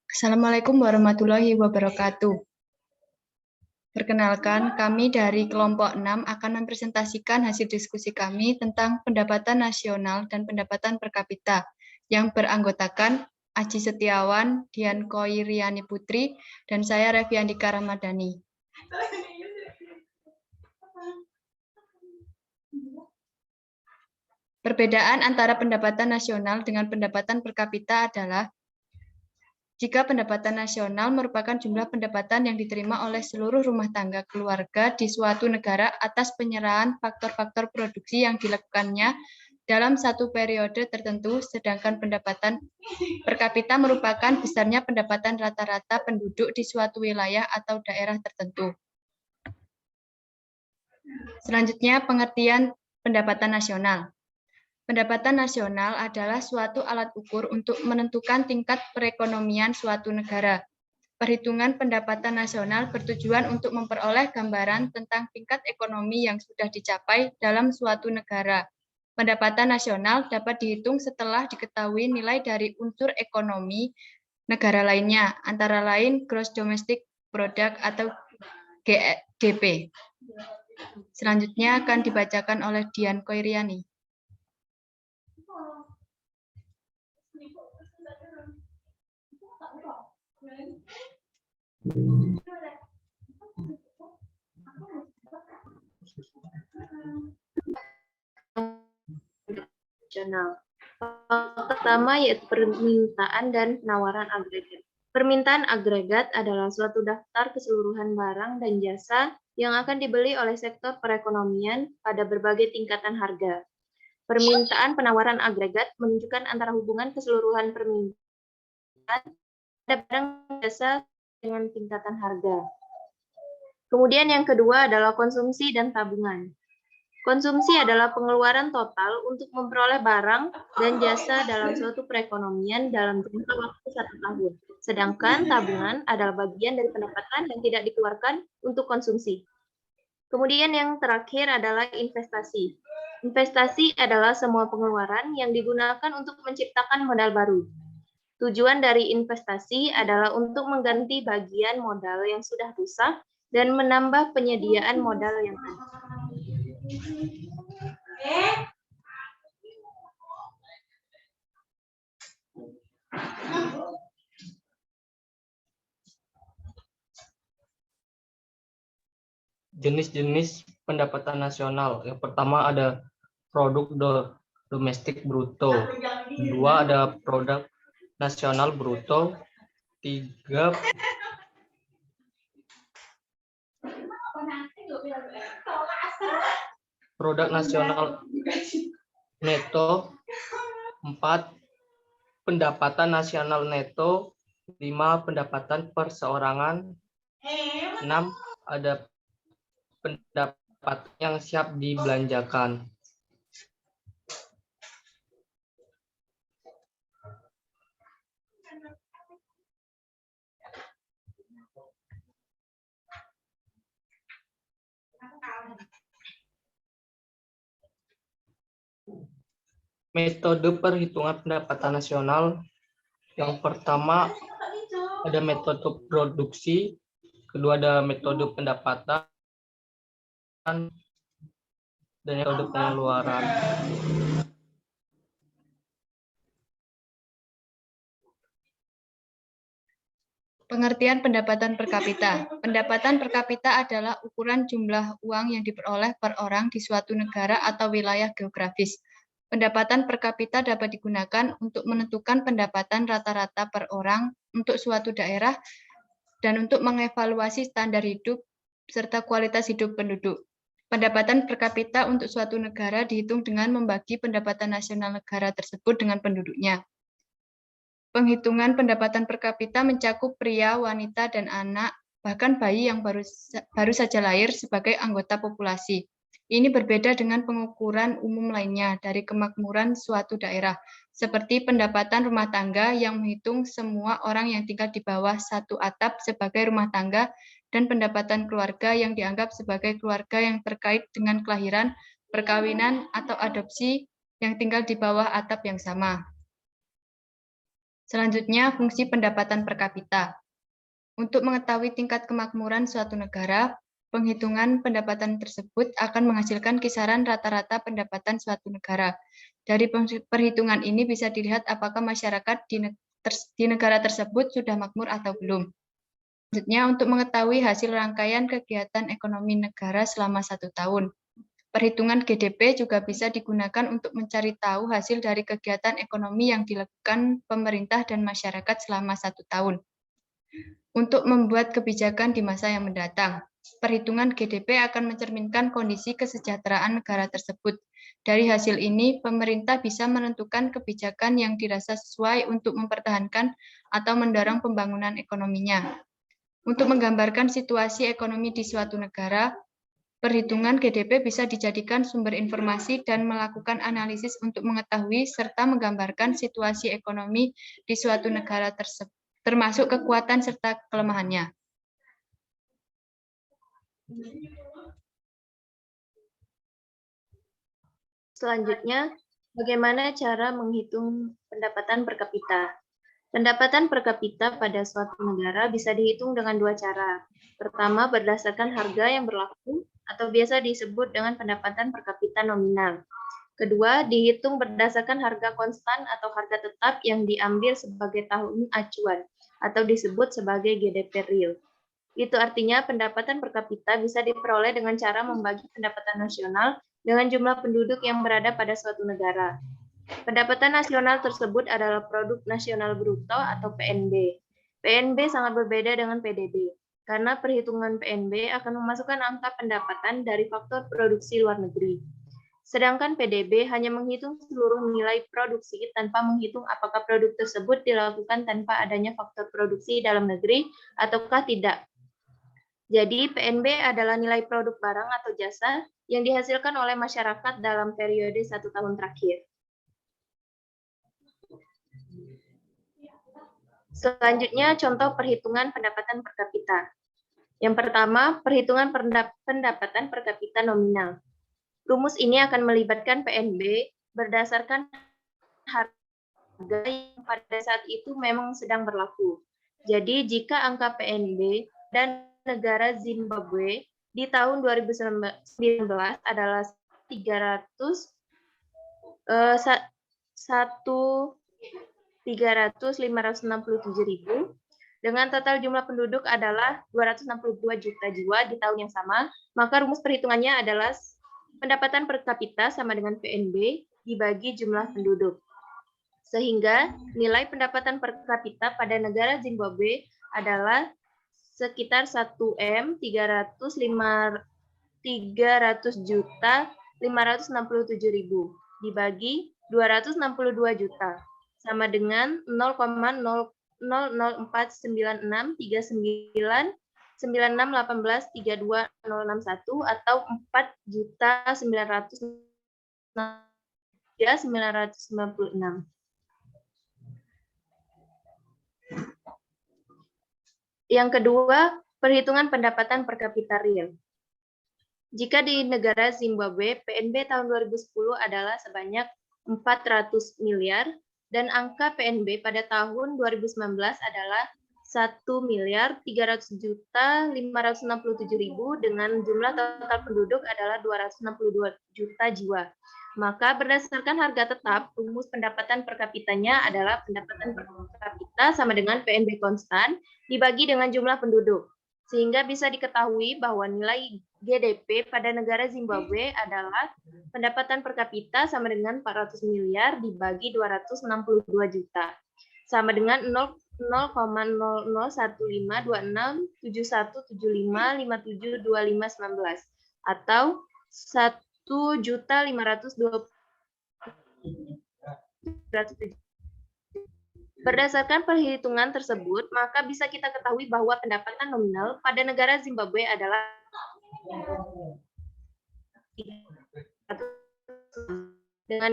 Assalamualaikum warahmatullahi wabarakatuh. Perkenalkan, kami dari kelompok 6 akan mempresentasikan hasil diskusi kami tentang pendapatan nasional dan pendapatan per kapita yang beranggotakan Aji Setiawan, Dian Koiriani Putri, dan saya Revi Andika Ramadhani. Perbedaan antara pendapatan nasional dengan pendapatan per kapita adalah jika pendapatan nasional merupakan jumlah pendapatan yang diterima oleh seluruh rumah tangga keluarga di suatu negara atas penyerahan faktor-faktor produksi yang dilakukannya dalam satu periode tertentu, sedangkan pendapatan per kapita merupakan besarnya pendapatan rata-rata penduduk di suatu wilayah atau daerah tertentu. Selanjutnya, pengertian pendapatan nasional. Pendapatan nasional adalah suatu alat ukur untuk menentukan tingkat perekonomian suatu negara. Perhitungan pendapatan nasional bertujuan untuk memperoleh gambaran tentang tingkat ekonomi yang sudah dicapai dalam suatu negara. Pendapatan nasional dapat dihitung setelah diketahui nilai dari unsur ekonomi negara lainnya, antara lain Gross Domestic Product atau GDP. Selanjutnya akan dibacakan oleh Dian Koiriani. Pertama yaitu permintaan dan penawaran agregat. Permintaan agregat adalah suatu daftar keseluruhan barang dan jasa yang akan dibeli oleh sektor perekonomian pada berbagai tingkatan harga. Permintaan penawaran agregat menunjukkan antara hubungan keseluruhan permintaan pada barang jasa dengan tingkatan harga. Kemudian yang kedua adalah konsumsi dan tabungan. Konsumsi adalah pengeluaran total untuk memperoleh barang dan jasa dalam suatu perekonomian dalam jangka waktu 1 tahun. Sedangkan tabungan adalah bagian dari pendapatan yang tidak dikeluarkan untuk konsumsi. Kemudian yang terakhir adalah investasi. Investasi adalah semua pengeluaran yang digunakan untuk menciptakan modal baru. Tujuan dari investasi adalah untuk mengganti bagian modal yang sudah rusak dan menambah penyediaan modal yang ada. Jenis-jenis pendapatan nasional. Yang pertama ada produk domestik bruto. Kedua ada produk nasional bruto. Tiga produk nasional neto. 4 pendapatan nasional neto. 5 pendapatan perseorangan. 6 ada pendapatan yang siap dibelanjakan. Metode perhitungan pendapatan nasional. Yang pertama ada metode produksi, kedua ada metode pendapatan, dan metode pengeluaran. Pengertian pendapatan per kapita. Pendapatan per kapita adalah ukuran jumlah uang yang diperoleh per orang di suatu negara atau wilayah geografis. Pendapatan per kapita dapat digunakan untuk menentukan pendapatan rata-rata per orang untuk suatu daerah dan untuk mengevaluasi standar hidup serta kualitas hidup penduduk. Pendapatan per kapita untuk suatu negara dihitung dengan membagi pendapatan nasional negara tersebut dengan penduduknya. Penghitungan pendapatan per kapita mencakup pria, wanita, dan anak, bahkan bayi yang baru saja lahir sebagai anggota populasi. Ini berbeda dengan pengukuran umum lainnya dari kemakmuran suatu daerah, seperti pendapatan rumah tangga yang menghitung semua orang yang tinggal di bawah satu atap sebagai rumah tangga, dan pendapatan keluarga yang dianggap sebagai keluarga yang terkait dengan kelahiran, perkawinan, atau adopsi yang tinggal di bawah atap yang sama. Selanjutnya, fungsi pendapatan per kapita. Untuk mengetahui tingkat kemakmuran suatu negara, penghitungan pendapatan tersebut akan menghasilkan kisaran rata-rata pendapatan suatu negara. Dari perhitungan ini bisa dilihat apakah masyarakat di negara tersebut sudah makmur atau belum. Selanjutnya, untuk mengetahui hasil rangkaian kegiatan ekonomi negara selama 1 tahun. Perhitungan GDP juga bisa digunakan untuk mencari tahu hasil dari kegiatan ekonomi yang dilakukan pemerintah dan masyarakat selama 1 tahun. Untuk membuat kebijakan di masa yang mendatang, perhitungan GDP akan mencerminkan kondisi kesejahteraan negara tersebut. Dari hasil ini, pemerintah bisa menentukan kebijakan yang dirasa sesuai untuk mempertahankan atau mendorong pembangunan ekonominya. Untuk menggambarkan situasi ekonomi di suatu negara, perhitungan GDP bisa dijadikan sumber informasi dan melakukan analisis untuk mengetahui serta menggambarkan situasi ekonomi di suatu negara tersebut, termasuk kekuatan serta kelemahannya. Selanjutnya, bagaimana cara menghitung pendapatan per kapita? Pendapatan per kapita pada suatu negara bisa dihitung dengan 2 cara. Pertama, berdasarkan harga yang berlaku atau biasa disebut dengan pendapatan per kapita nominal. Kedua, dihitung berdasarkan harga konstan atau harga tetap yang diambil sebagai tahun acuan atau disebut sebagai GDP real. Itu artinya pendapatan per kapita bisa diperoleh dengan cara membagi pendapatan nasional dengan jumlah penduduk yang berada pada suatu negara. Pendapatan nasional tersebut adalah Produk Nasional Bruto atau PNB. PNB sangat berbeda dengan PDB, karena perhitungan PNB akan memasukkan angka pendapatan dari faktor produksi luar negeri. Sedangkan PDB hanya menghitung seluruh nilai produksi tanpa menghitung apakah produk tersebut dilakukan tanpa adanya faktor produksi dalam negeri ataukah tidak. Jadi PNB adalah nilai produk barang atau jasa yang dihasilkan oleh masyarakat dalam periode 1 tahun terakhir. Selanjutnya, contoh perhitungan pendapatan per kapita. Yang pertama, perhitungan pendapatan per kapita nominal. Rumus ini akan melibatkan PNB berdasarkan harga yang pada saat itu memang sedang berlaku. Jadi, jika angka PNB dan negara Zimbabwe di tahun 2019 adalah 300.567.000 dengan total jumlah penduduk adalah 262 juta jiwa di tahun yang sama, maka rumus perhitungannya adalah pendapatan per kapita sama dengan PNB dibagi jumlah penduduk. Sehingga nilai pendapatan per kapita pada negara Zimbabwe adalah sekitar 1M 300.567.000 dibagi 262 juta sama dengan 0,004963996183261 atau 4.900.996. Yang kedua, perhitungan pendapatan per kapita real. Jika di negara Zimbabwe, PNB tahun 2010 adalah sebanyak 400 miliar dan angka PNB pada tahun 2019 adalah 1.300.567.000 dengan jumlah total penduduk adalah 262 juta jiwa. Maka berdasarkan harga tetap, rumus pendapatan per kapitanya adalah pendapatan per kapita sama dengan PNB konstan dibagi dengan jumlah penduduk. Sehingga bisa diketahui bahwa nilai GDP pada negara Zimbabwe adalah pendapatan per kapita sama dengan 400 miliar dibagi 262 juta. Sama dengan 0,0015267175572519 atau 1.520.000. Berdasarkan perhitungan tersebut, maka bisa kita ketahui bahwa pendapatan nominal pada negara Zimbabwe adalah dengan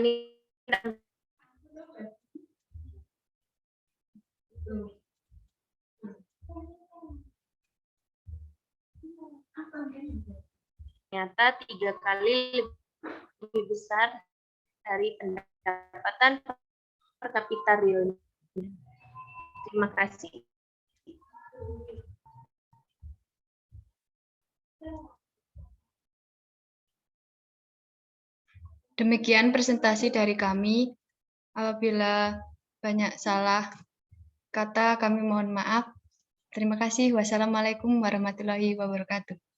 ternyata 3 kali lebih besar dari pendapatan per kapita real. Terima kasih. Demikian presentasi dari kami. Apabila banyak salah kata, kami mohon maaf. Terima kasih. Wassalamualaikum warahmatullahi wabarakatuh.